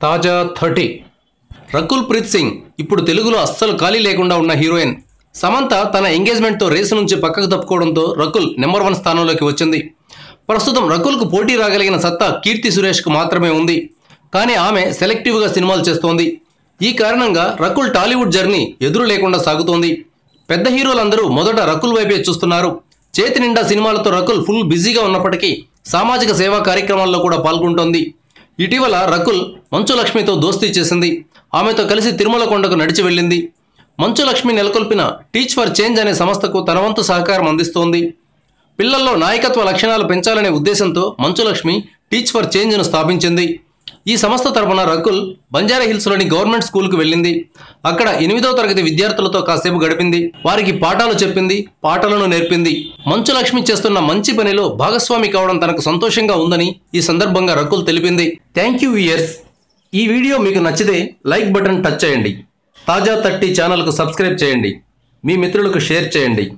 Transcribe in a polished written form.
తాజా 30 రకుల్ ప్రీత్ సింగ్ ఇప్పుడు తెలుగులో అస్సలు ఖాళీ లేకుండా ఉన్న హీరోయిన్. సమంత తన ఎంగేజ్మెంట్తో రేసు నుంచి పక్కకు తప్పుకోవడంతో రకుల్ నెంబర్ 1 స్థానంలోకి వచ్చింది. ప్రస్తుతం రకుల్కు పోటీ రాగలిగిన సత్తా కీర్తి సురేష్కు మాత్రమే ఉంది. కానీ ఆమె సెలెక్టివ్గా సినిమాలు చేస్తోంది. ఈ కారణంగా రకుల్ టాలీవుడ్ జర్నీ ఎదురు లేకుండా సాగుతోంది. పెద్ద హీరోలందరూ మొదట రకుల్ వైపే చూస్తున్నారు. చేతి నిండా సినిమాలతో రకుల్ ఫుల్ బిజీగా ఉన్నప్పటికీ సామాజిక సేవా కార్యక్రమాల్లో కూడా పాల్గొంటోంది. ఇటీవల రకుల్ మంచు లక్ష్మితో దోస్తీ చేసింది. ఆమెతో కలిసి తిరుమల కొండకు నడిచి వెళ్ళింది. మంచు లక్ష్మి నెలకొల్పిన టీచ్ ఫర్ చేంజ్ అనే సంస్థకు తన వంతు సహకారం అందిస్తోంది. పిల్లల్లో నాయకత్వ లక్షణాలు పెంచాలనే ఉద్దేశంతో మంచు లక్ష్మి టీచ్ ఫర్ చేంజ్ను స్థాపించింది. ఈ సంస్థ తరపున రకుల్ బంజారాహిల్స్లోని గవర్నమెంట్ స్కూల్కు వెళ్ళింది. అక్కడ 8వ తరగతి విద్యార్థులతో కాసేపు గడిపింది. వారికి పాఠాలు చెప్పింది, పాటలను నేర్పింది. మంచు లక్ష్మి చేస్తున్న మంచి పనిలో భాగస్వామి కావడం తనకు సంతోషంగా ఉందని ఈ సందర్భంగా రకుల్ తెలిపింది. Thank you viewers. ఈ వీడియో మీకు నచ్చితే లైక్ బటన్ టచ్ చేయండి. తాజా 30 ఛానల్కు సబ్స్క్రైబ్ చేయండి. మీ మిత్రులకు షేర్ చేయండి.